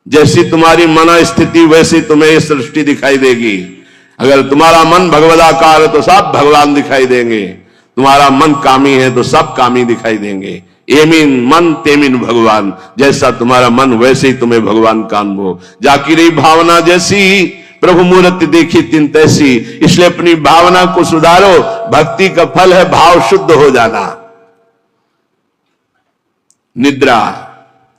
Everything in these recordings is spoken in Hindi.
जैसी तुम्हारी मन स्थिति वैसी तुम्हें ये सृष्टि दिखाई देगी। अगर तुम्हारा मन भगवदाकार है तो सब भगवान दिखाई देंगे, तुम्हारा मन कामी है तो सब कामी दिखाई देंगे। एमिन मन तेमिन भगवान, जैसा तुम्हारा मन वैसे ही तुम्हें भगवान कानबो। जाकी रही भावना जैसी प्रभु मूर्ति देखी तिन तैसी। इसलिए अपनी भावना को सुधारो। भक्ति का फल है भाव शुद्ध हो जाना। निद्रा,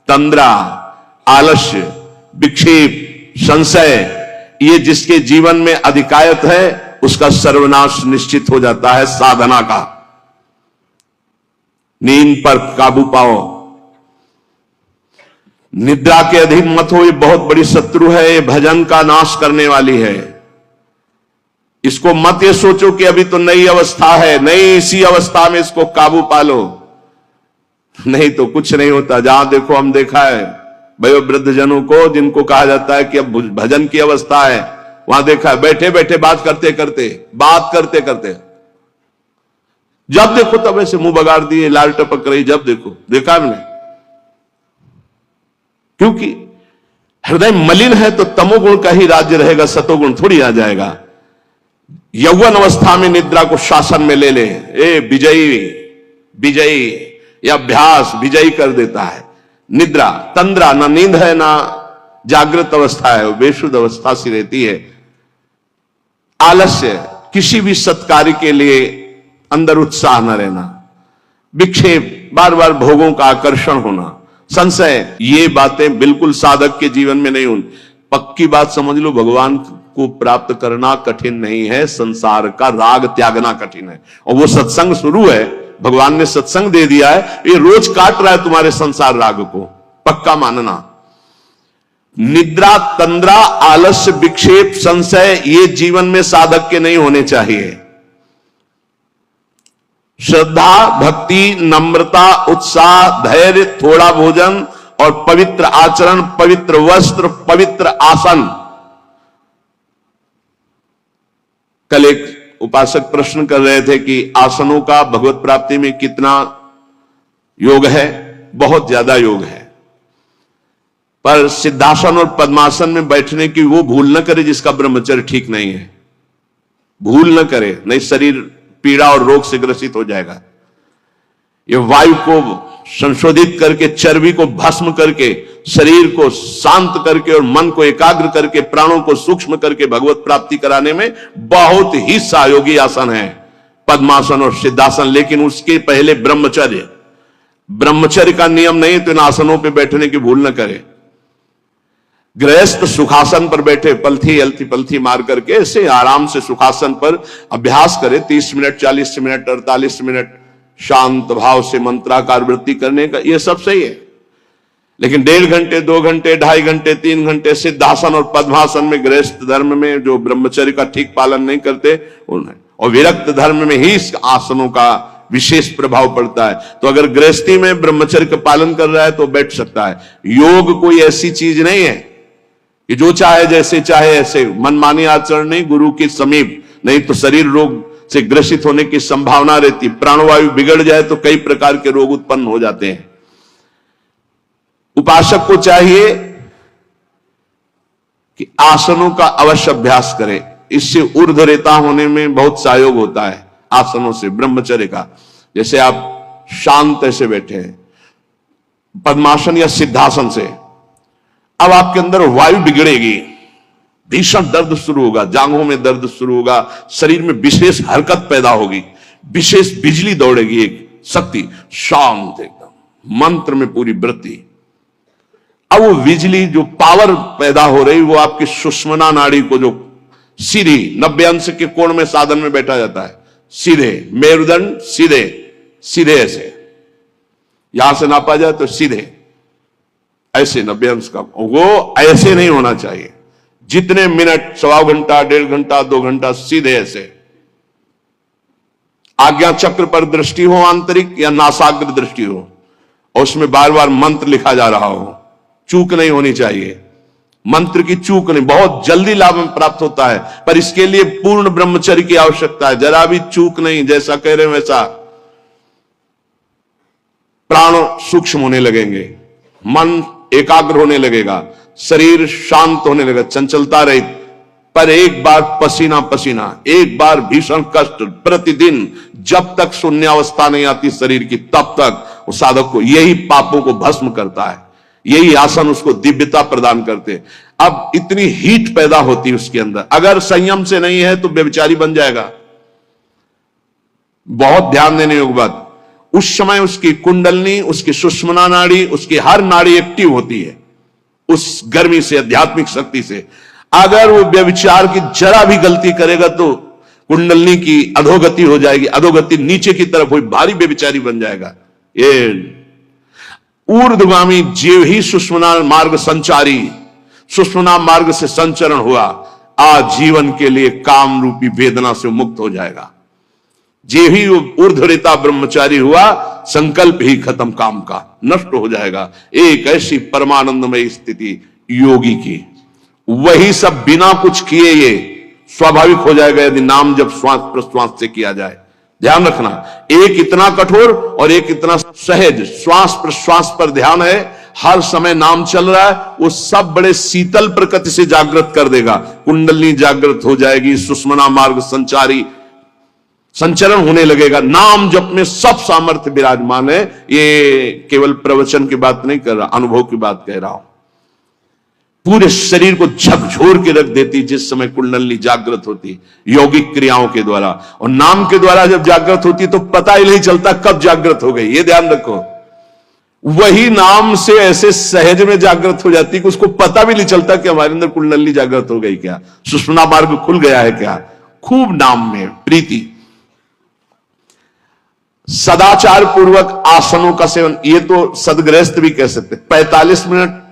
तंद्रा, आलस्य, विक्षेप, संशय, ये जिसके जीवन में अधिकायत है उसका सर्वनाश निश्चित हो जाता है। साधना का नींद पर काबू पाओ। निद्रा के अधीन मत हो, ये बहुत बड़ी शत्रु है, ये भजन का नाश करने वाली है। इसको मत ये सोचो कि अभी तो नई अवस्था है, नहीं, इसी अवस्था में इसको काबू पालो, नहीं तो कुछ नहीं होता। जहां देखो हम देखा है वयोवृद्ध जनों को, जिनको कहा जाता है कि अब भजन की अवस्था है, वहां देखा है बैठे बैठे बात करते करते जब देखो तब ऐसे मुंह बगाड़ दिए, लाल टपक रही, जब देखो, देखा हमने। क्योंकि हृदय मलिन है तो तमोगुण का ही राज्य रहेगा, सतोगुण थोड़ी आ जाएगा। यौवन अवस्था में निद्रा को शासन में ले ले, ए विजयी, यह अभ्यास विजयी कर देता है। निद्रा, तंद्रा, ना नींद है ना जागृत अवस्था है, वो बेशुद्ध अवस्था सी रहती है। आलस्य, किसी भी सत्कार्य के लिए अंदर उत्साह न रहना। विक्षेप, बार बार भोगों का आकर्षण होना। संशय, ये बातें बिल्कुल साधक के जीवन में नहीं होनी। पक्की बात समझ लो, भगवान को प्राप्त करना कठिन नहीं है, संसार का राग त्यागना कठिन है। और वो सत्संग शुरू है, भगवान ने सत्संग दे दिया है, ये रोज काट रहा है तुम्हारे संसार राग को, पक्का मानना। निद्रा, तंद्रा, आलस्य, विक्षेप, संशय, ये जीवन में साधक के नहीं होने चाहिए। श्रद्धा, भक्ति, नम्रता, उत्साह, धैर्य, थोड़ा भोजन और पवित्र आचरण, पवित्र वस्त्र, पवित्र आसन। कल एक उपासक प्रश्न कर रहे थे कि आसनों का भगवत प्राप्ति में कितना योग है। बहुत ज्यादा योग है, पर सिद्धासन और पद्मासन में बैठने की वो भूल न करे जिसका ब्रह्मचर्य ठीक नहीं है। भूल न करे, नहीं शरीर पीड़ा और रोग से ग्रसित हो जाएगा। ये वायु को संशोधित करके, चर्बी को भस्म करके, शरीर को शांत करके और मन को एकाग्र करके, प्राणों को सूक्ष्म करके भगवत प्राप्ति कराने में बहुत ही सहयोगी आसन है पद्मासन और सिद्धासन। लेकिन उसके पहले ब्रह्मचर्य का नियम नहीं, तो इन आसनों पर बैठने की भूल न करे। गृहस्थ सुखासन पर बैठे, पलथी अलथी पलथी मार करके ऐसे आराम से सुखासन पर अभ्यास करे। 30 मिनट, 40 मिनट, 48 मिनट शांत भाव से मंत्राकार वृत्ति करने का, यह सब सही है। लेकिन 1.5 घंटे, 2 घंटे, 2.5 घंटे, 3 घंटे सिद्धासन और पद्मासन में, गृहस्थ धर्म में जो ब्रह्मचर्य का ठीक पालन नहीं करते उन्हें, और विरक्त धर्म में ही इस आसनों का विशेष प्रभाव पड़ता है। तो अगर गृहस्थी में ब्रह्मचर्य का पालन कर रहा है तो बैठ सकता है। योग कोई ऐसी चीज नहीं है कि जो चाहे जैसे चाहे ऐसे, मनमानी आचरण नहीं, गुरु के समीप, नहीं तो शरीर रोग से ग्रसित होने की संभावना रहती। प्राणवायु बिगड़ जाए तो कई प्रकार के रोग उत्पन्न हो जाते हैं। उपासक को चाहिए कि आसनों का अवश्य अभ्यास करे। इससे ऊर्ध्वरेता होने में बहुत सहयोग होता है आसनों से, ब्रह्मचर्य का। जैसे आप शांत ऐसे बैठे हैं पद्मासन या सिद्धासन से, अब आपके अंदर वायु बिगड़ेगी, भीषण दर्द शुरू होगा, जांघों में दर्द शुरू होगा, शरीर में विशेष हरकत पैदा होगी, विशेष बिजली दौड़ेगी, एक शक्ति, शांत एकदम, मंत्र में पूरी वृत्ति। अब वो बिजली जो पावर पैदा हो रही, वो आपकी सुषुम्ना नाड़ी को, जो सीधी 90 अंश के कोण में साधन में बैठा जाता है, सीधे मेरुदंड, सीधे ऐसे, यहां से नापा जाए तो सीधे ऐसे 90 अंश का, वो ऐसे नहीं होना चाहिए। जितने मिनट, 1.25 घंटा, 1.5 घंटा, 2 घंटा, सीधे ऐसे। आज्ञा चक्र पर दृष्टि हो आंतरिक या नासाग्र दृष्टि हो, और उसमें बार बार मंत्र लिखा जा रहा हो, चूक नहीं होनी चाहिए। मंत्र की चूक नहीं, बहुत जल्दी लाभ प्राप्त होता है, पर इसके लिए पूर्ण ब्रह्मचर्य की आवश्यकता है। जरा भी चूक नहीं, जैसा कह रहे हैं वैसा। प्राण सूक्ष्म होने लगेंगे, मन एकाग्र होने लगेगा, शरीर शांत होने लगा, चंचलता रहित, पर एक बार पसीना पसीना, एक बार भीषण कष्ट प्रतिदिन, जब तक शून्यावस्था नहीं आती शरीर की तब तक वो साधक को यही पापों को भस्म करता है। यही आसन उसको दिव्यता प्रदान करते। अब इतनी हीट पैदा होती है उसके अंदर, अगर संयम से नहीं है तो व्यभिचारी बन जाएगा। बहुत ध्यान देने योग्य बात, उस समय उसकी कुंडलनी, उसकी सुषुम्ना नाड़ी, उसकी हर नाड़ी एक्टिव होती है उस गर्मी से, आध्यात्मिक शक्ति से। अगर वो व्यभिचार की जरा भी गलती करेगा तो कुंडलनी की अधोगति हो जाएगी, अधोगति नीचे की तरफ हुई, भारी व्यभिचारी बन जाएगा। ये ऊर्ध्वगामी जीव ही सुषुम्ना मार्ग संचारी, सुषुम्ना मार्ग से संचरण हुआ, आज जीवन के लिए काम रूपी वेदना से मुक्त हो जाएगा। जीव ही ऊर्ध्वरेता ब्रह्मचारी हुआ, संकल्प ही खत्म काम का, नष्ट हो जाएगा। एक ऐसी परमानंदमय स्थिति योगी की, वही सब बिना कुछ किए ये स्वाभाविक हो जाएगा यदि नाम जब श्वास प्रश्वास से किया जाए। ध्यान रखना, एक इतना कठोर और एक इतना सहज, श्वास प्रश्वास पर ध्यान है, हर समय नाम चल रहा है, वो सब बड़े शीतल प्रकृति से जागृत कर देगा। कुंडलनी जागृत हो जाएगी, सुषुम्ना मार्ग संचारी संचरण होने लगेगा। नाम जप में सब सामर्थ्य विराजमान है। ये केवल प्रवचन की बात नहीं कर रहा, अनुभव की बात कह रहा हूं। पूरे शरीर को झकझोर के रख देती जिस समय कुंडलनी जागृत होती यौगिक क्रियाओं के द्वारा, और नाम के द्वारा जब जागृत होती तो पता ही नहीं चलता कब जागृत हो गई। ये ध्यान रखो, वही नाम से ऐसे सहज में जागृत हो जाती कि उसको पता भी नहीं चलता कि हमारे अंदर कुंडलनी जागृत हो गई क्या, सुषुम्ना मार्ग खुल गया है क्या। खूब नाम में प्रीति, सदाचार पूर्वक आसनों का सेवन, ये तो सदगृहस्थ भी कह सकते। 45 मिनट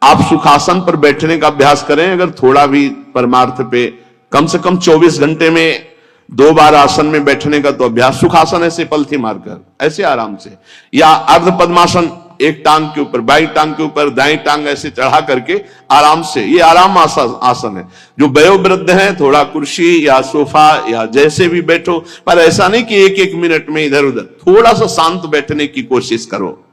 आप सुखासन पर बैठने का अभ्यास करें, अगर थोड़ा भी परमार्थ पे, कम से कम 24 घंटे में 2 बार आसन में बैठने का तो अभ्यास। सुखासन ऐसे पलथी मारकर ऐसे आराम से, या अर्ध पद्मासन, एक टांग के ऊपर, बाई टांग के ऊपर दाई टांग ऐसे चढ़ा करके आराम से, ये आराम आसन है। जो वयोवृद्ध हैं थोड़ा कुर्सी या सोफा या जैसे भी बैठो, पर ऐसा नहीं कि एक एक मिनट में इधर उधर, थोड़ा सा शांत बैठने की कोशिश करो।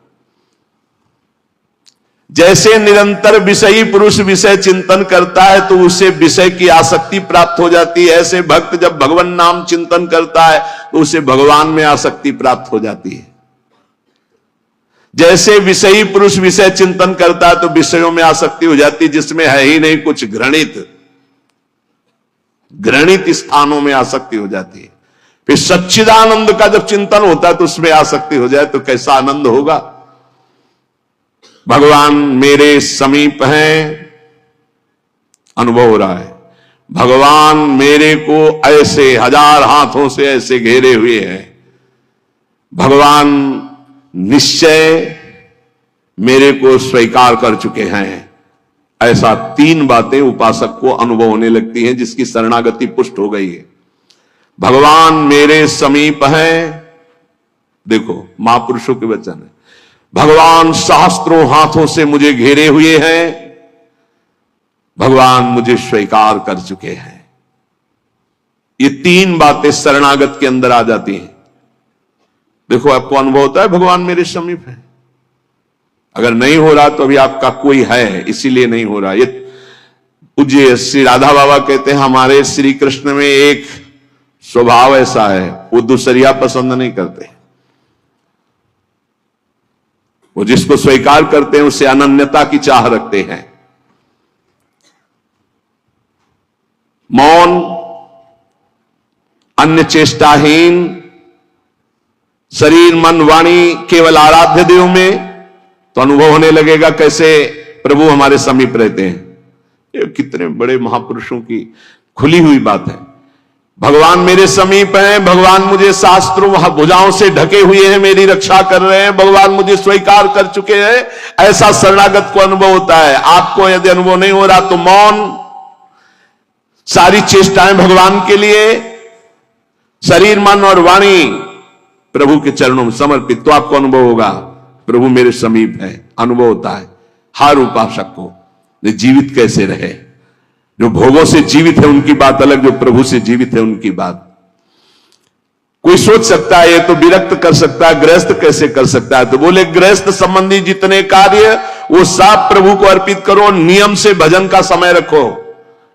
जैसे निरंतर विषयी पुरुष विषय चिंतन करता है तो उसे विषय की आसक्ति प्राप्त हो जाती है, ऐसे भक्त जब भगवान नाम चिंतन करता है तो उसे भगवान में आसक्ति प्राप्त हो जाती है। जैसे विषयी पुरुष विषय चिंतन करता है तो विषयों में आसक्ति हो जाती है जिसमें है ही नहीं कुछ, घृणित स्थानों में आसक्ति हो जाती है। फिर सच्चिदानंद का जब चिंतन होता है तो उसमें आसक्ति हो जाए तो कैसा आनंद होगा। भगवान मेरे समीप हैं, अनुभव हो रहा है। भगवान मेरे को ऐसे 1000 हाथों से ऐसे घेरे हुए हैं। भगवान निश्चय मेरे को स्वीकार कर चुके हैं। ऐसा 3 बातें उपासक को अनुभव होने लगती हैं जिसकी शरणागति पुष्ट हो गई है। भगवान मेरे समीप हैं, देखो महापुरुषों के वचन है। भगवान सहस्त्रों हाथों से मुझे घेरे हुए हैं, भगवान मुझे स्वीकार कर चुके हैं। ये 3 बातें शरणागत के अंदर आ जाती हैं। देखो आपको अनुभव होता है भगवान मेरे समीप है। अगर नहीं हो रहा तो अभी आपका कोई है, इसीलिए नहीं हो रहा। ये पूज्य श्री राधा बाबा कहते हैं हमारे श्री कृष्ण में एक स्वभाव ऐसा है, वो दूसरिया पसंद नहीं करते। वो जिसको स्वीकार करते हैं उससे अनन्यता की चाह रखते हैं। मौन, अन्य चेष्टाहीन, शरीर मन वाणी केवल आराध्य देव में, तो अनुभव होने लगेगा कैसे प्रभु हमारे समीप रहते हैं। ये कितने बड़े महापुरुषों की खुली हुई बात है। भगवान मेरे समीप हैं, भगवान मुझे शास्त्रों भुजाओं से ढके हुए हैं, मेरी रक्षा कर रहे हैं, भगवान मुझे स्वीकार कर चुके हैं। ऐसा शरणागत को अनुभव होता है। आपको यदि अनुभव नहीं हो रहा तो मौन, सारी चेष्टाएं भगवान के लिए, शरीर मन और वाणी प्रभु के चरणों में समर्पित, तो आपको अनुभव होगा प्रभु मेरे समीप है। अनुभव होता है हर उपासक को। जीवित कैसे रहे, जो भोगों से जीवित है उनकी बात अलग, जो प्रभु से जीवित है उनकी बात। कोई सोच सकता है ये तो विरक्त कर सकता है, गृहस्थ कैसे कर सकता है, तो बोले गृहस्थ संबंधी जितने कार्य वो सब प्रभु को अर्पित करो। नियम से भजन का समय रखो,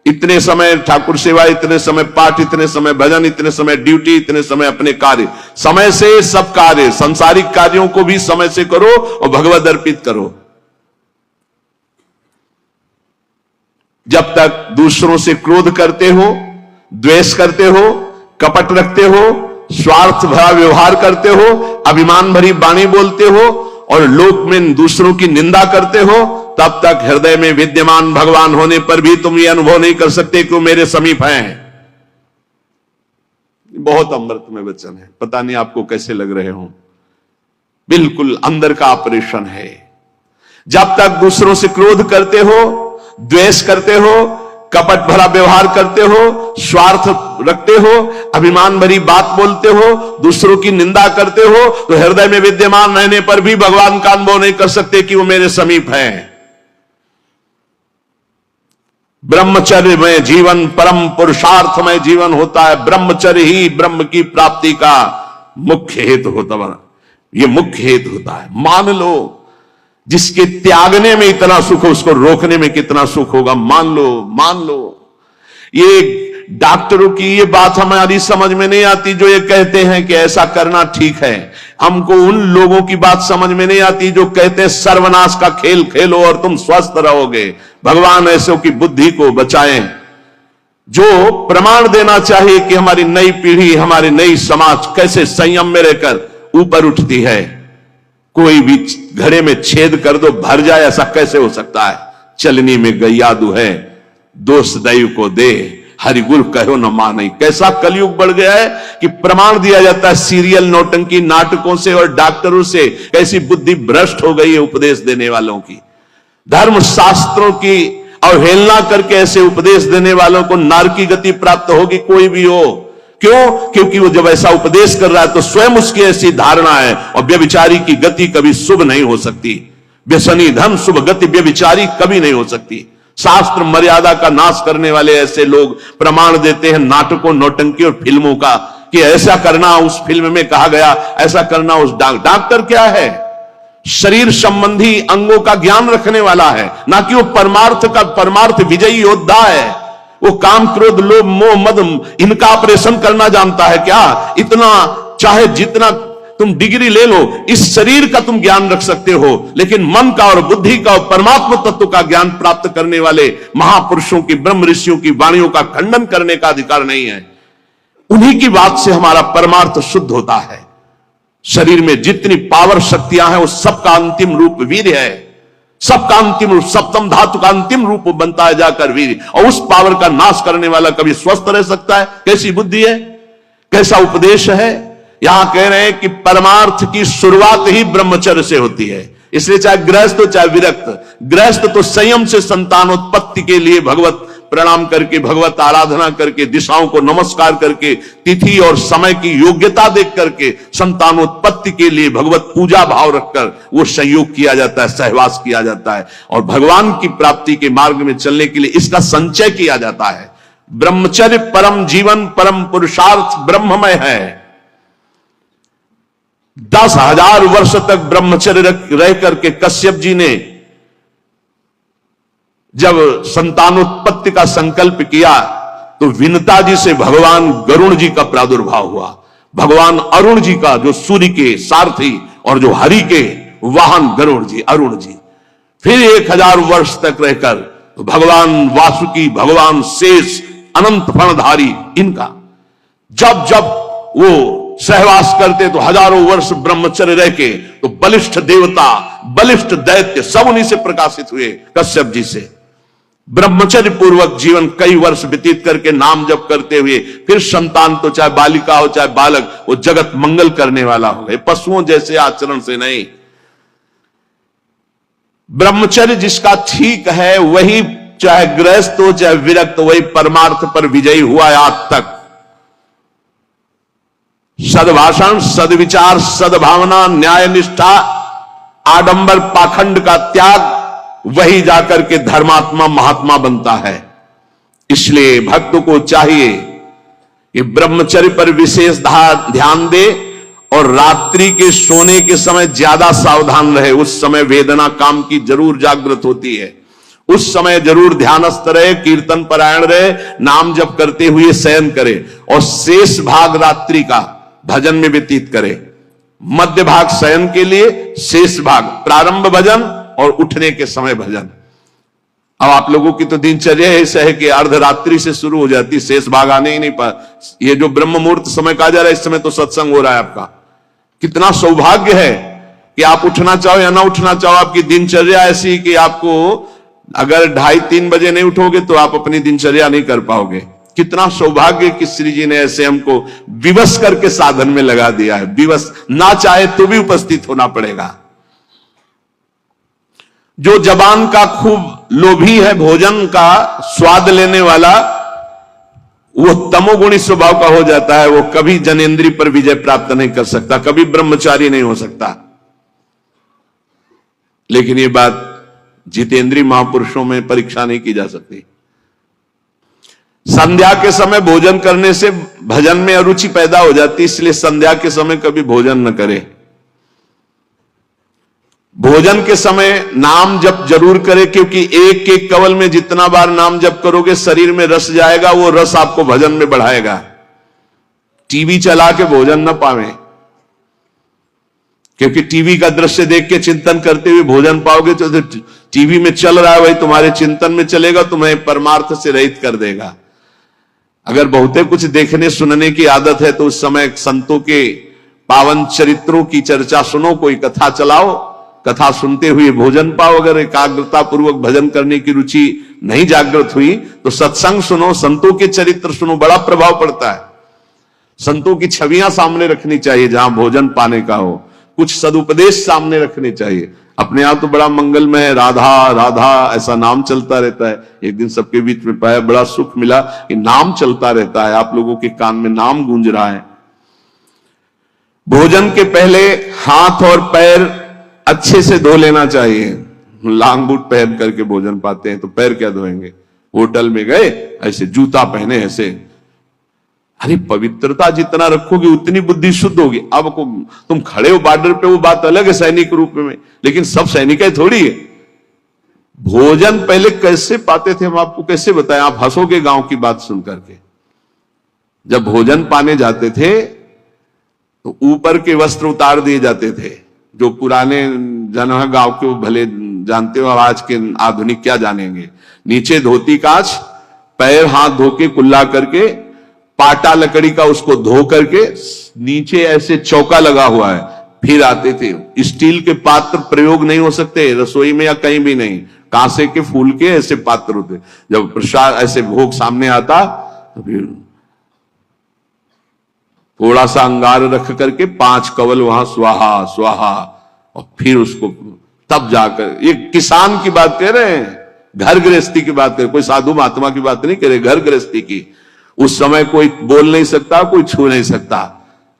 इतने समय ठाकुर सेवा, इतने समय पाठ, इतने समय भजन, इतने समय ड्यूटी, इतने समय अपने कार्य। समय से सब कार्य, सांसारिक कार्यों को भी समय से करो और भगवत अर्पित करो। जब तक दूसरों से क्रोध करते हो, द्वेष करते हो, कपट रखते हो, स्वार्थ भरा व्यवहार करते हो, अभिमान भरी वाणी बोलते हो और लोक में दूसरों की निंदा करते हो, तब तक हृदय में विद्यमान भगवान होने पर भी तुम यह अनुभव नहीं कर सकते कि वो मेरे समीप हैं। बहुत अमृतमय वचन है, पता नहीं आपको कैसे लग रहे हो। बिल्कुल अंदर का ऑपरेशन है। जब तक दूसरों से क्रोध करते हो, द्वेष करते हो, कपट भरा व्यवहार करते हो, स्वार्थ रखते हो, अभिमान भरी बात बोलते हो, दूसरों की निंदा करते हो, तो हृदय में विद्यमान रहने पर भी भगवान का अनुभव नहीं कर सकते कि वो मेरे समीप हैं। ब्रह्मचर्य में जीवन परम पुरुषार्थमय जीवन होता है। ब्रह्मचर्य ही ब्रह्म की प्राप्ति का मुख्य हेतु होता है। यह मुख्य हेतु होता है। मान लो जिसके त्यागने में इतना सुख हो, उसको रोकने में कितना सुख होगा। मान लो ये डॉक्टरों की ये बात हमारी समझ में नहीं आती जो ये कहते हैं कि ऐसा करना ठीक है। हमको उन लोगों की बात समझ में नहीं आती जो कहते हैं सर्वनाश का खेल खेलो और तुम स्वस्थ रहोगे। भगवान ऐसों की बुद्धि को बचाएं जो प्रमाण देना चाहिए कि हमारी नई पीढ़ी, हमारी नई समाज कैसे संयम में रहकर ऊपर उठती है। कोई भी घड़े में छेद कर दो भर जाए, ऐसा कैसे हो सकता है। चलनी में गैयादू है, दोष दैव को दे, हरि गुरु कहो न माने। कैसा कलयुग बढ़ गया है कि प्रमाण दिया जाता है सीरियल नौटंकी नाटकों से और डॉक्टरों से। कैसी बुद्धि भ्रष्ट हो गई है उपदेश देने वालों की। धर्म शास्त्रों की अवहेलना करके ऐसे उपदेश देने वालों को नरकी गति प्राप्त होगी, कोई भी हो। क्यों? क्योंकि वो जब ऐसा उपदेश कर रहा है तो स्वयं उसकी ऐसी धारणा है। और व्यभिचारी की गति कभी शुभ नहीं हो सकती। व्यसनी धन शुभ गति व्यभिचारी कभी नहीं हो सकती। शास्त्र मर्यादा का नाश करने वाले ऐसे लोग प्रमाण देते हैं नाटकों, नौटंकी और फिल्मों का कि ऐसा करना उस फिल्म में कहा गया, ऐसा करना उस। डॉक्टर क्या है? शरीर संबंधी अंगों का ज्ञान रखने वाला है, ना कि वो परमार्थ विजयी योद्धा है। वो काम, क्रोध, लोभ, मोह, मद इनका ऑपरेशन करना जानता है क्या? इतना चाहे जितना तुम डिग्री ले लो, इस शरीर का तुम ज्ञान रख सकते हो, लेकिन मन का और बुद्धि का और परमात्मा तत्व का ज्ञान प्राप्त करने वाले महापुरुषों की, ब्रह्म ऋषियों की वाणियों का खंडन करने का अधिकार नहीं है। उन्हीं की बात से हमारा परमार्थ शुद्ध होता है। शरीर में जितनी पावर शक्तियां हैं, उस सबका अंतिम रूप वीर है। सबका अंतिम रूप, सप्तम धातु का अंतिम रूप बनता है जाकर वीर। और उस पावर का नाश करने वाला कभी स्वस्थ रह सकता है? कैसी बुद्धि है, कैसा उपदेश है। यहां कह रहे हैं कि परमार्थ की शुरुआत ही ब्रह्मचर्य से होती है। इसलिए चाहे गृहस्थ हो चाहे विरक्त, गृहस्थ तो संयम से संतानोत्पत्ति के लिए भगवत प्रणाम करके, भगवत आराधना करके, दिशाओं को नमस्कार करके, तिथि और समय की योग्यता देख करके संतानोत्पत्ति के लिए भगवत पूजा भाव रखकर वो संयोग किया जाता है, सहवास किया जाता है। और भगवान की प्राप्ति के मार्ग में चलने के लिए इसका संचय किया जाता है। ब्रह्मचर्य परम जीवन, परम पुरुषार्थ ब्रह्ममय है। 10,000 वर्ष तक ब्रह्मचर्य रह करके कश्यप जी ने जब संतानोत्पत्ति का संकल्प किया तो विनता जी से भगवान गरुण जी का प्रादुर्भाव हुआ। भगवान अरुण जी का, जो सूर्य के सारथी और जो हरि के वाहन गरुण जी, अरुण जी। फिर 1000 वर्ष तक रहकर भगवान वासुकी, भगवान शेष, अनंत फणधारी, इनका जब जब वो सहवास करते तो हजारों वर्ष ब्रह्मचर्य रह के तो बलिष्ठ देवता, बलिष्ठ दैत्य सब उन्हीं से प्रकाशित हुए, कश्यप जी से। ब्रह्मचर्य पूर्वक जीवन कई वर्ष व्यतीत करके नाम जप करते हुए फिर संतान, तो चाहे बालिका हो चाहे बालक, वो जगत मंगल करने वाला हो गए, पशुओं जैसे आचरण से नहीं। ब्रह्मचर्य जिसका ठीक है वही, चाहे गृहस्थ हो चाहे विरक्त, वही परमार्थ पर विजयी हुआ है आज तक। सद्भाषण, सद्विचार, सद्भावना, न्याय निष्ठा, आडंबर पाखंड का त्याग, वही जाकर के धर्मात्मा महात्मा बनता है। इसलिए भक्त को चाहिए कि ब्रह्मचर्य पर विशेष ध्यान दे और रात्रि के सोने के समय ज्यादा सावधान रहे। उस समय वेदना काम की जरूर जागृत होती है, उस समय जरूर ध्यानस्थ रहे, कीर्तन परायण रहे, नाम जप करते हुए शयन करे और शेष भाग रात्रि का भजन में व्यतीत करे। मध्य भाग शयन के लिए, शेष भाग प्रारंभ भजन और उठने के समय भजन। अब आप लोगों की तो दिनचर्या ऐसा है कि अर्धरात्रि से शुरू हो जाती, शेष भाग आने ही नहीं पा। ये जो ब्रह्म मुहूर्त समय कहा जा रहा है, इस समय तो सत्संग हो रहा है आपका। कितना सौभाग्य है कि आप उठना चाहो या ना उठना चाहो, आपकी दिनचर्या ऐसी कि आपको अगर 2:30-3 बजे नहीं उठोगे तो आप अपनी दिनचर्या नहीं कर पाओगे। कितना सौभाग्य कि श्री जी ने ऐसे हमको विवश करके साधन में लगा दिया है। विवश ना चाहे तो भी उपस्थित होना पड़ेगा। जो जबान का खूब लोभी है, भोजन का स्वाद लेने वाला, वो तमोगुणी स्वभाव का हो जाता है। वो कभी जनेंद्रिय पर विजय प्राप्त नहीं कर सकता, कभी ब्रह्मचारी नहीं हो सकता। लेकिन ये बात जितेंद्रीय महापुरुषों में परीक्षा नहीं की जा सकती। संध्या के समय भोजन करने से भजन में अरुचि पैदा हो जाती, इसलिए संध्या के समय कभी भोजन न करे। भोजन के समय नाम जप जरूर करे, क्योंकि एक एक कवल में जितना बार नाम जप करोगे शरीर में रस जाएगा, वो रस आपको भजन में बढ़ाएगा। टीवी चला के भोजन न पावे, क्योंकि टीवी का दृश्य देख के चिंतन करते हुए भोजन पाओगे तो टीवी में चल रहा है वही तुम्हारे चिंतन में चलेगा, तुम्हें परमार्थ से रहित कर देगा। अगर बहुते कुछ देखने सुनने की आदत है तो उस समय संतों के पावन चरित्रों की चर्चा सुनो, कोई कथा चलाओ, कथा सुनते हुए भोजन पाओ। अगर एकाग्रता पूर्वक भजन करने की रुचि नहीं जागृत हुई तो सत्संग सुनो, संतों के चरित्र सुनो, बड़ा प्रभाव पड़ता है। संतों की छवियां सामने रखनी चाहिए जहां भोजन पाने का हो, कुछ सदुपदेश सामने रखने चाहिए। अपने आप तो बड़ा मंगलमय है, राधा राधा ऐसा नाम चलता रहता है। एक दिन सबके बीच में पाया, बड़ा सुख मिला कि नाम चलता रहता है, आप लोगों के कान में नाम गूंज रहा है। भोजन के पहले हाथ और पैर अच्छे से धो लेना चाहिए। लांग बूट पहन करके भोजन पाते हैं तो पैर क्या धोएंगे। होटल में गए ऐसे जूता पहने ऐसे, अरे पवित्रता जितना रखोगे उतनी बुद्धि शुद्ध होगी। अब तुम खड़े हो बॉर्डर पे, वो बात अलग है सैनिक रूप में, लेकिन सब सैनिक है थोड़ी है। भोजन पहले कैसे पाते थे हम आपको कैसे बताएं, आप हंसोगे गांव की बात सुन करके। जब भोजन पाने जाते थे तो ऊपर के वस्त्र उतार दिए जाते थे। जो पुराने जन गांव के वो भले जानते हो, आज के आधुनिक क्या जानेंगे। नीचे धोती कांच, पैर हाथ धो के कुल्ला करके, पाटा लकड़ी का उसको धो करके, नीचे ऐसे चौका लगा हुआ है, फिर आते थे। स्टील के पात्र प्रयोग नहीं हो सकते रसोई में या कहीं भी नहीं, कांसे के फूल के ऐसे पात्र होते। जब प्रसाद ऐसे भोग सामने आता तो फिर थोड़ा सा अंगार रख करके 5 कवल वहां स्वाहा स्वाहा, और फिर उसको तब जाकर, ये किसान की बात कह रहे हैं, घर गृहस्थी की बात कर, कोई साधु महात्मा की बात नहीं कह रहे, घर गृहस्थी की। उस समय कोई बोल नहीं सकता, कोई छू नहीं सकता।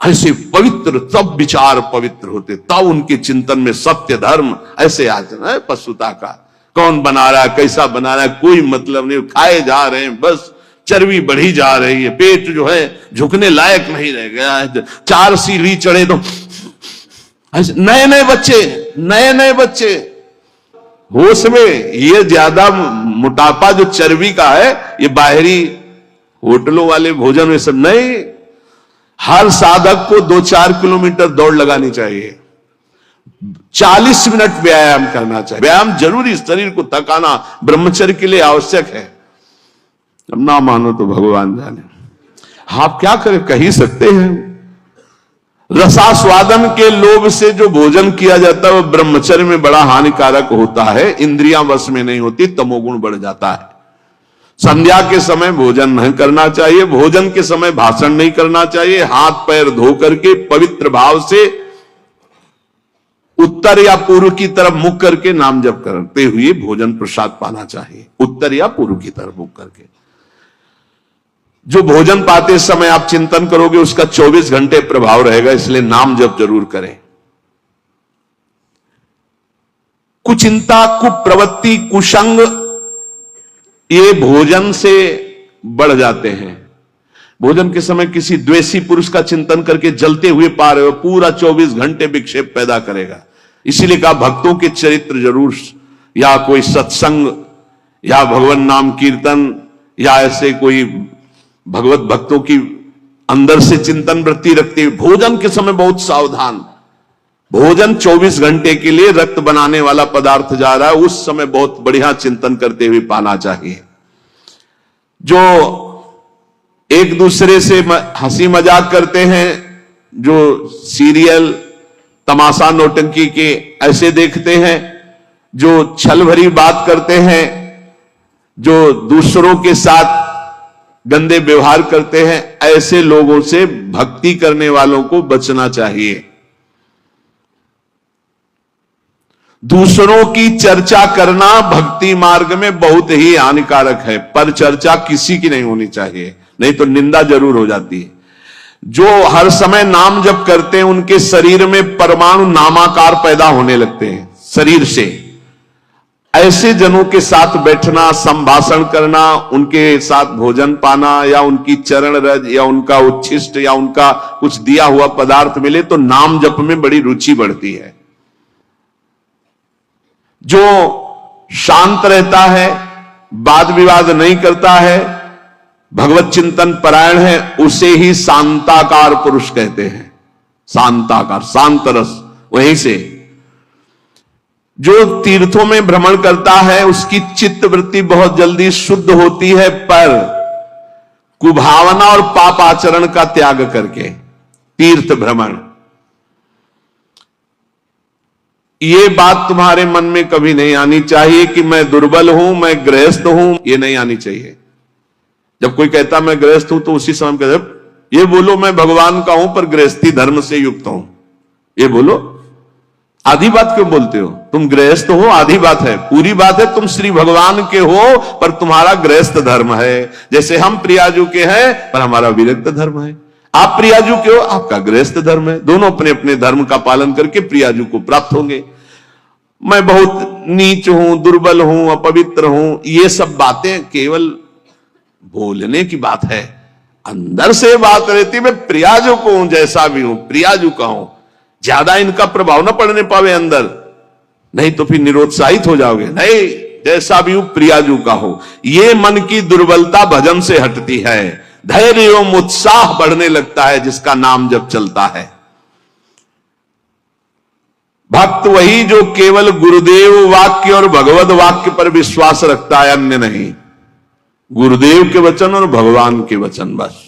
ऐसे पवित्र, तब विचार पवित्र होते, तब उनके चिंतन में सत्य धर्म ऐसे आचरण है। पशुता का कौन बना रहा है, कैसा बना रहा है, कोई मतलब नहीं, खाए जा रहे हैं, बस चर्बी बढ़ी जा रही है, पेट जो है झुकने लायक नहीं रह गया है। 4 सीढ़ी चढ़े तो नए नए बच्चे होश में। ये ज्यादा मोटापा जो चर्बी का है, ये बाहरी होटलों वाले भोजन में सब नहीं। हर साधक को 2-4 किलोमीटर दौड़ लगानी चाहिए, 40 मिनट व्यायाम करना चाहिए। व्यायाम जरूरी, शरीर को थकाना ब्रह्मचर्य के लिए आवश्यक है। अब ना मानो तो भगवान जाने, आप क्या करें, कह ही सकते हैं। रसास्वादन के लोभ से जो भोजन किया जाता है वह ब्रह्मचर्य में बड़ा हानिकारक होता है। इंद्रियां वश में नहीं होती, तमोगुण बढ़ जाता है। संध्या के समय भोजन नहीं करना चाहिए, भोजन के समय भाषण नहीं करना चाहिए। हाथ पैर धो करके पवित्र भाव से उत्तर या पूर्व की तरफ मुख करके नाम जप करते हुए भोजन प्रसाद पाना चाहिए। उत्तर या पूर्व की तरफ मुख करके जो भोजन पाते समय आप चिंतन करोगे उसका 24 घंटे प्रभाव रहेगा, इसलिए नाम जप जरूर करें। कुचिंता, कुप्रवृत्ति, कुसंग ये भोजन से बढ़ जाते हैं। भोजन के समय किसी द्वेषी पुरुष का चिंतन करके जलते हुए पा रहे हो, पूरा 24 घंटे विक्षेप पैदा करेगा। इसीलिए कहा भक्तों के चरित्र जरूर, या कोई सत्संग या भगवान नाम कीर्तन या ऐसे कोई भगवत भक्तों की अंदर से चिंतन वृत्ति रखते हुए भोजन के समय बहुत सावधान। भोजन 24 घंटे के लिए रक्त बनाने वाला पदार्थ जा रहा है, उस समय बहुत बढ़िया चिंतन करते हुए पाना चाहिए। जो एक दूसरे से हंसी मजाक करते हैं, जो सीरियल तमाशा नौटंकी के ऐसे देखते हैं, जो छल भरी बात करते हैं, जो दूसरों के साथ गंदे व्यवहार करते हैं, ऐसे लोगों से भक्ति करने वालों को बचना चाहिए। दूसरों की चर्चा करना भक्ति मार्ग में बहुत ही हानिकारक है, पर चर्चा किसी की नहीं होनी चाहिए, नहीं तो निंदा जरूर हो जाती है। जो हर समय नाम जप करते हैं उनके शरीर में परमाणु नामाकार पैदा होने लगते हैं शरीर से। ऐसे जनों के साथ बैठना, संभाषण करना, उनके साथ भोजन पाना या उनकी चरण रज या उनका उच्छिष्ट या उनका कुछ दिया हुआ पदार्थ मिले तो नाम जप में बड़ी रुचि बढ़ती है। जो शांत रहता है, वाद विवाद नहीं करता है, भगवत चिंतन परायण है, उसे ही शांताकार पुरुष कहते हैं। शांताकार, शांत रस। वहीं से जो तीर्थों में भ्रमण करता है उसकी चित्त वृत्ति बहुत जल्दी शुद्ध होती है, पर कुभावना और पाप आचरण का त्याग करके तीर्थ भ्रमण। ये बात तुम्हारे मन में कभी नहीं आनी चाहिए कि मैं दुर्बल हूं, मैं गृहस्थ हूं, ये नहीं आनी चाहिए। जब कोई कहता मैं गृहस्थ हूं तो उसी समय कहते ये बोलो मैं भगवान का हूं पर गृहस्थी धर्म से युक्त हूं, ये बोलो। आधी बात क्यों बोलते हो? तुम गृहस्थ हो, आधी बात है। पूरी बात है तुम श्री भगवान के हो पर तुम्हारा गृहस्थ धर्म है। जैसे हम प्रियाजू के हैं पर हमारा विरक्त धर्म है। आप प्रियाजू के हो, आपका गृहस्थ धर्म है। दोनों अपने अपने धर्म का पालन करके प्रियाजू को प्राप्त होंगे। मैं बहुत नीच हूं, दुर्बल हूं, अपवित्र हूं, ये सब बातें केवल बोलने की बात है। अंदर से बात रहती मैं प्रियाजू को हूं, जैसा भी हूं प्रियाजू का हूं। ज्यादा इनका प्रभाव ना पड़ने पावे अंदर, नहीं तो फिर निरुत्साहित हो जाओगे। नहीं, जैसा भी हूं प्रियाजू का हो। ये मन की दुर्बलता भजन से हटती है, धैर्य एवं उत्साह बढ़ने लगता है जिसका नाम जब चलता है। भक्त वही जो केवल गुरुदेव वाक्य और भगवत वाक्य पर विश्वास रखता है, अन्य नहीं। गुरुदेव के वचन और भगवान के वचन बस।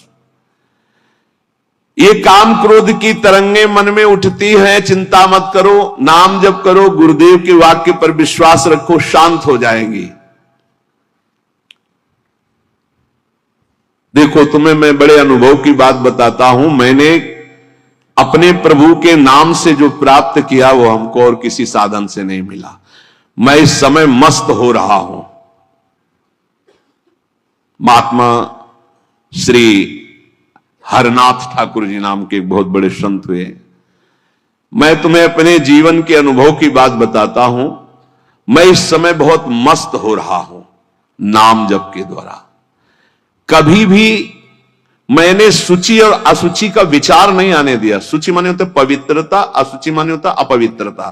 ये काम क्रोध की तरंगे मन में उठती हैं, चिंता मत करो, नाम जप करो, गुरुदेव के वाक्य पर विश्वास रखो, शांत हो जाएंगी। देखो तुम्हें मैं बड़े अनुभव की बात बताता हूं। मैंने अपने प्रभु के नाम से जो प्राप्त किया वो हमको और किसी साधन से नहीं मिला। मैं इस समय मस्त हो रहा हूं। महात्मा श्री हरनाथ ठाकुर जी नाम के एक बहुत बड़े संत हुए। मैं तुम्हें अपने जीवन के अनुभव की बात बताता हूं। मैं इस समय बहुत मस्त हो रहा हूं नाम जप के द्वारा। कभी भी मैंने सूचि और असुचि का विचार नहीं आने दिया। सूचि माने होता पवित्रता, असुचि माने होता अपवित्रता,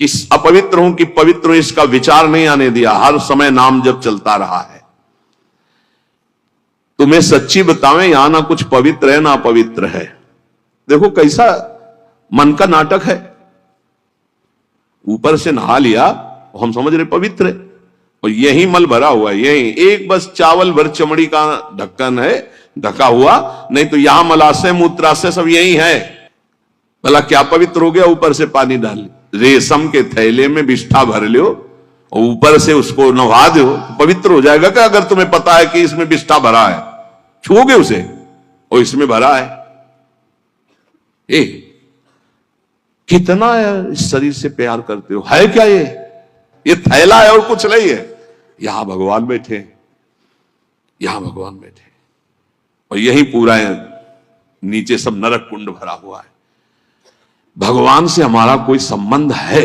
कि अपवित्र हूं कि पवित्र हूं, इसका विचार नहीं आने दिया। हर समय नाम जप चलता रहा है। तुम्हें सच्ची बतावें, यहां ना कुछ पवित्र है ना अपवित्र है। देखो कैसा मन का नाटक है। ऊपर से नहा लिया, हम समझ रहे पवित्र है, और यही मल भरा हुआ है। यही एक बस चावल भर चमड़ी का ढक्कन है ढका हुआ, नहीं तो यहां मलाशय मूत्राशय सब यही है। भला क्या पवित्र हो गया? ऊपर से पानी डाल, रेशम के थैले में बिष्ठा भर लो और ऊपर से उसको नहा दो, पवित्र हो जाएगा क्या? अगर तुम्हें पता है कि इसमें बिष्ठा भरा है, छूओगे उसे और इसमें भरा है। कितना इस शरीर से प्यार करते हो, है क्या ये थैला है और कुछ नहीं है। यहां भगवान बैठे, यहां भगवान बैठे, और यही पूरा है, नीचे सब नरक कुंड भरा हुआ है। भगवान से हमारा कोई संबंध है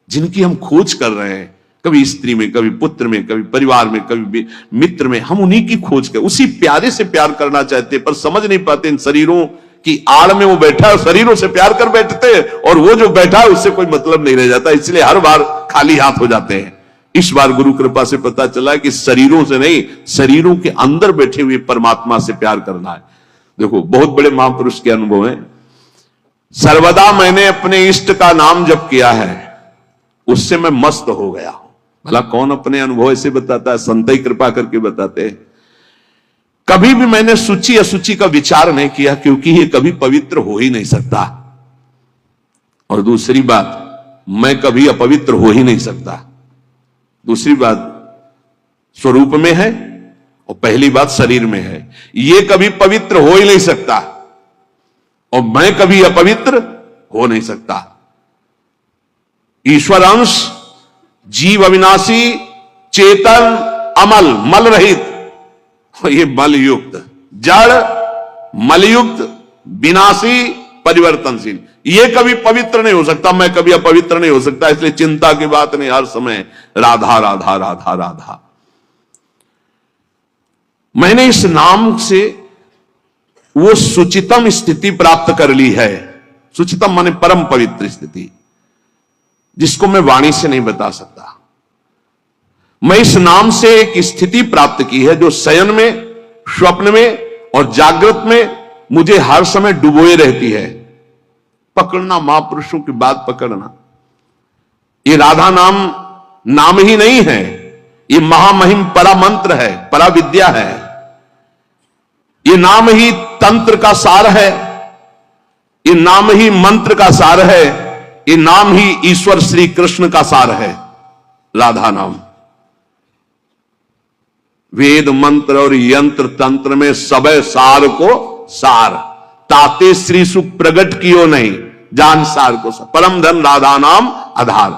जिनकी हम खोज कर रहे हैं, कभी स्त्री में, कभी पुत्र में, कभी परिवार में, कभी मित्र में। हम उन्हीं की खोज कर उसी प्यारे से प्यार करना चाहते, पर समझ नहीं पाते इन शरीरों की आड़ में वो बैठा है, शरीरों से प्यार कर बैठते हैं, और वो जो बैठा है उससे कोई मतलब नहीं रह जाता, इसलिए हर बार खाली हाथ हो जाते हैं। इस बार गुरु कृपा से पता चला कि शरीरों से नहीं, शरीरों के अंदर बैठे हुए परमात्मा से प्यार करना है। देखो, बहुत बड़े महापुरुष के अनुभव हैं। सर्वदा मैंने अपने इष्ट का नाम जप किया है, उससे मैं मस्त हो गया हूं। भला कौन अपने अनुभव ऐसे बताता है? संत ही कृपा करके बताते हैं। कभी भी मैंने सूची असूची का विचार नहीं किया, क्योंकि ये कभी पवित्र हो ही नहीं सकता। और दूसरी बात, मैं कभी अपवित्र हो ही नहीं सकता। दूसरी बात स्वरूप में है, और पहली बात शरीर में है। ये कभी पवित्र हो ही नहीं सकता, और मैं कभी अपवित्र हो नहीं सकता। ईश्वर अंश, जीव अविनाशी, चेतन, अमल, मल रहित, ये मल युक्त, जड़, मलयुक्त, विनाशी, परिवर्तनशील, ये कभी पवित्र नहीं हो सकता, मैं कभी अपवित्र नहीं हो सकता। इसलिए चिंता की बात नहीं, हर समय राधा राधा राधा राधा। मैंने इस नाम से वो सुचितम स्थिति प्राप्त कर ली है। सुचितम माने परम पवित्र स्थिति, जिसको मैं वाणी से नहीं बता सकता। मैं इस नाम से एक स्थिति प्राप्त की है जो शयन में, स्वप्न में और जागृत में मुझे हर समय डुबोए रहती है। पकड़ना, महापुरुषों की बात पकड़ना। ये राधा नाम नाम ही नहीं है, ये महामहिम परा मंत्र है, परा विद्या है। ये नाम ही तंत्र का सार है, ये नाम ही मंत्र का सार है, ये नाम ही ईश्वर श्री कृष्ण का सार है। राधा नाम वेद मंत्र और यंत्र तंत्र में सब सार को सार, ताते श्री सुख प्रगट कियो नहीं, जान सार को सार। परम धन राधा नाम आधार।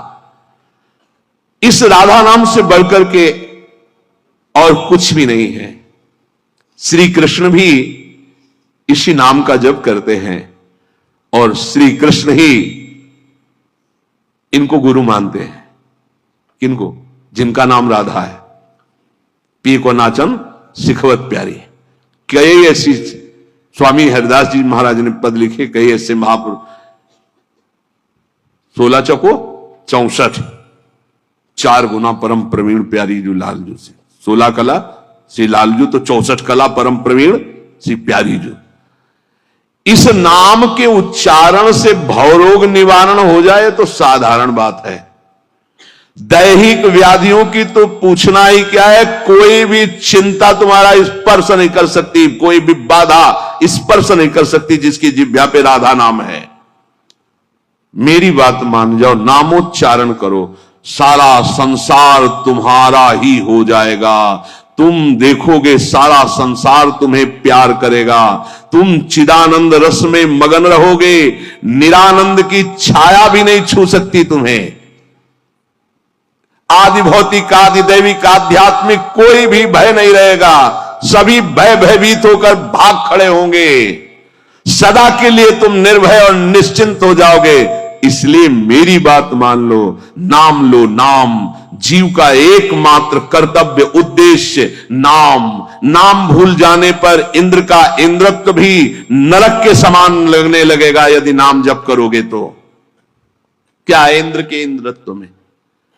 इस राधा नाम से बढ़कर के और कुछ भी नहीं है। श्री कृष्ण भी इसी नाम का जप करते हैं, और श्री कृष्ण ही इनको गुरु मानते हैं। किनको? जिनका नाम राधा है। पी को नाचन सिखवत प्यारी। कई ऐसी स्वामी हरिदास जी महाराज ने पद लिखे, कई ऐसे महापुरुष। 16 चौको 64, 4 गुना परम प्रवीण प्यारी जो लालजू से। 16 कला श्री लालजू, तो 64 कला परम प्रवीण श्री प्यारी जो। इस नाम के उच्चारण से भवरोग निवारण हो जाए तो साधारण बात है। दैहिक व्याधियों की तो पूछना ही क्या है। कोई भी चिंता तुम्हारा स्पर्श नहीं कर सकती, कोई भी बाधा स्पर्श नहीं कर सकती जिसकी जिह्वा पे राधा नाम है। मेरी बात मान जाओ, नामोच्चारण करो, सारा संसार तुम्हारा ही हो जाएगा। तुम देखोगे सारा संसार तुम्हें प्यार करेगा। तुम चिदानंद रस में मगन रहोगे, निरानंद की छाया भी नहीं छू सकती तुम्हें। आदि भौतिक, आदि दैविक, आध्यात्मिक कोई भी भय नहीं रहेगा। सभी भय भयभीत होकर भाग खड़े होंगे। सदा के लिए तुम निर्भय और निश्चिंत हो जाओगे। इसलिए मेरी बात मान लो, नाम लो। नाम जीव का एकमात्र कर्तव्य, उद्देश्य नाम। नाम भूल जाने पर इंद्र का इंद्रत्व भी नरक के समान लगने लगेगा यदि नाम जप करोगे तो। क्या है इंद्र के इंद्रत्व में?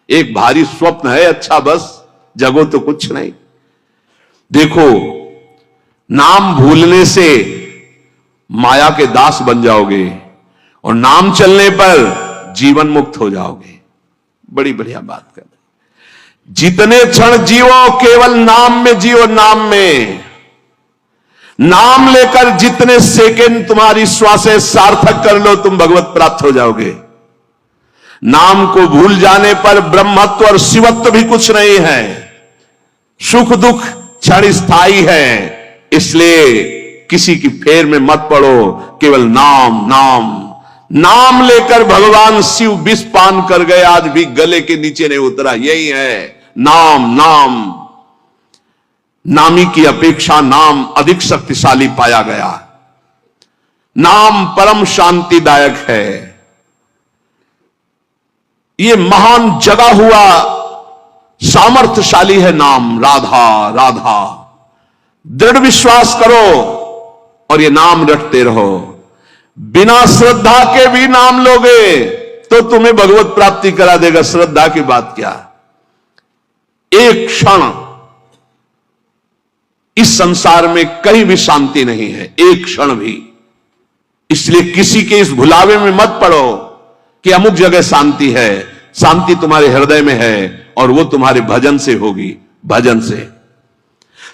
एक भारी स्वप्न है, अच्छा बस, जगो तो कुछ नहीं। देखो, नाम भूलने से माया के दास बन जाओगे, और नाम चलने पर जीवन मुक्त हो जाओगे। बड़ी बढ़िया बात कर। जितने क्षण जीवो केवल नाम में जियो, नाम में। नाम लेकर जितने सेकंड तुम्हारी श्वासें सार्थक कर लो, तुम भगवत प्राप्त हो जाओगे। नाम को भूल जाने पर ब्रह्मत्व और शिवत्व भी कुछ नहीं है। सुख दुख क्षण स्थायी है, इसलिए किसी की फेर में मत पड़ो। केवल नाम नाम नाम लेकर भगवान शिव विष पान कर गए, आज भी गले के नीचे नहीं उतरा। यही है नाम। नाम नामी की अपेक्षा नाम अधिक शक्तिशाली पाया गया। नाम परम शांतिदायक है। ये महान जगा हुआ सामर्थ्यशाली है नाम राधा राधा। दृढ़ विश्वास करो और ये नाम रटते रहो। बिना श्रद्धा के भी नाम लोगे तो तुम्हें भगवत प्राप्ति करा देगा। श्रद्धा की बात क्या, एक क्षण इस संसार में कहीं भी शांति नहीं है, एक क्षण भी। इसलिए किसी के इस भुलावे में मत पड़ो कि अमुक जगह शांति है। शांति तुम्हारे हृदय में है और वो तुम्हारे भजन से होगी, भजन से।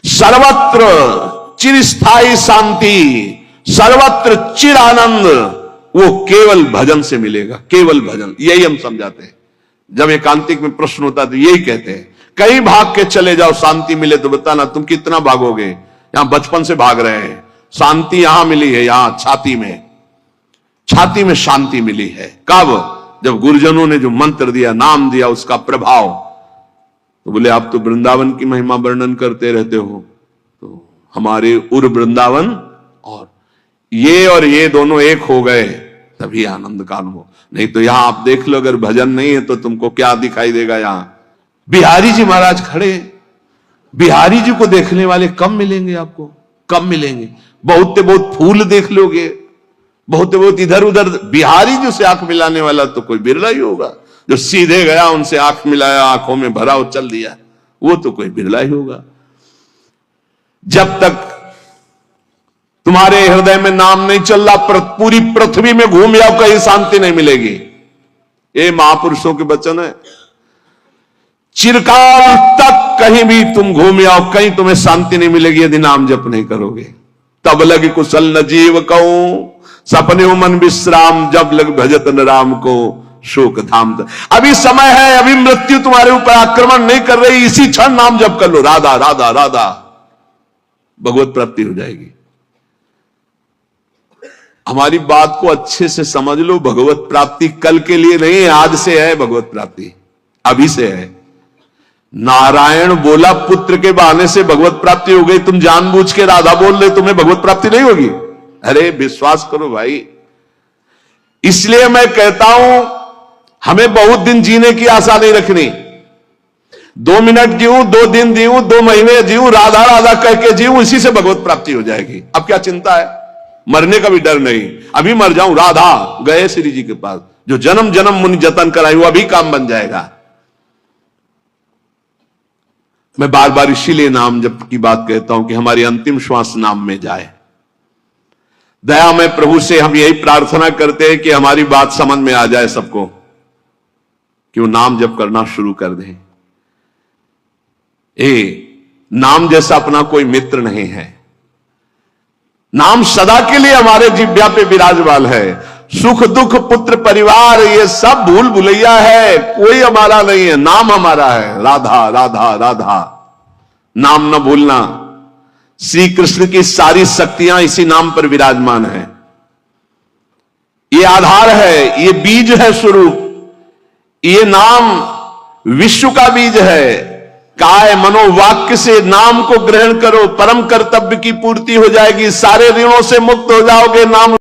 सर्वत्र चिरस्थायी शांति, सर्वत्र चिर आनंद वो केवल भजन से मिलेगा, केवल भजन। यही हम समझाते हैं। जब एकांतिक में प्रश्न होता तो यही कहते हैं, कहीं भाग के चले जाओ शांति मिले तो बताना। तुम कितना भागोगे, यहां बचपन से भाग रहे हैं। शांति यहां मिली है, यहां छाती में, छाती में शांति मिली है। कब? जब गुरुजनों ने जो मंत्र दिया, नाम दिया, उसका प्रभाव। तो बोले आप तो वृंदावन की महिमा वर्णन करते रहते हो, तो हमारे उर वृंदावन और ये दोनों एक हो गए तभी आनंद का अनुभव। नहीं तो यहां आप देख लो, अगर भजन नहीं है तो तुमको क्या दिखाई देगा। यहां बिहारी जी महाराज खड़े, बिहारी जी को देखने वाले कम मिलेंगे आपको, कम मिलेंगे। बहुत बहुत फूल देख लोगे, बहुत बहुत इधर उधर। बिहारी जी से आंख मिलाने वाला तो कोई बिरला ही होगा। जो सीधे गया उनसे आंख मिलाया, आंखों में भरा और चल दिया, वो तो कोई बिरला ही होगा। जब तक तुम्हारे हृदय में नाम नहीं चल रहा, पूरी पृथ्वी में घूम जाओ, कहीं शांति नहीं मिलेगी। ये महापुरुषों के वचन है। चिरकाल तक कहीं भी तुम घूम जाओ, कहीं तुम्हें शांति नहीं मिलेगी यदि नाम जप नहीं करोगे। तब लग कुशल न जीव कहूं, सपने मन विश्राम, जब लग भजत न राम को शोक धाम। अभी समय है, अभी मृत्यु तुम्हारे ऊपर आक्रमण नहीं कर रही, इसी क्षण नाम जप कर लो, राधा राधा राधा, भगवत प्राप्ति हो जाएगी। हमारी बात को अच्छे से समझ लो। भगवत प्राप्ति कल के लिए नहीं है, आज से है भगवत प्राप्ति, अभी से है। नारायण बोला पुत्र के बहाने से भगवत प्राप्ति हो गई, तुम जानबूझ के राधा बोल रहे, तुम्हें भगवत प्राप्ति नहीं होगी। अरे विश्वास करो भाई। इसलिए मैं कहता हूं, हमें बहुत दिन जीने की आशा नहीं रखनी। 2 मिनट जीऊं, 2 दिन जीऊं, 2 महीने जीऊं, राधा राधा कह के जीऊं, इसी से भगवत प्राप्ति हो जाएगी। अब क्या चिंता है, मरने का भी डर नहीं। अभी मर जाऊं, राधा गए श्री जी के पास, जो जन्म जन्म मुनि जतन कराई वो अभी काम बन जाएगा। मैं बार बार इसीलिए नाम जप की बात कहता हूं कि हमारी अंतिम श्वास नाम में जाए। दया में प्रभु से हम यही प्रार्थना करते हैं कि हमारी बात समझ में आ जाए सबको, कि वो नाम जप करना शुरू कर दें। नाम जैसा अपना कोई मित्र नहीं है। नाम सदा के लिए हमारे जिह्वा पे विराजमान है। सुख दुख पुत्र परिवार ये सब भूल भुलैया है, कोई हमारा नहीं है, नाम हमारा है। राधा राधा राधा, नाम न भूलना। श्री कृष्ण की सारी शक्तियां इसी नाम पर विराजमान है। ये आधार है, ये बीज है स्वरूप। ये नाम विश्व का बीज है। काय मनोवाक्य से नाम को ग्रहण करो, परम कर्तव्य की पूर्ति हो जाएगी, सारे ऋणों से मुक्त हो जाओगे। नाम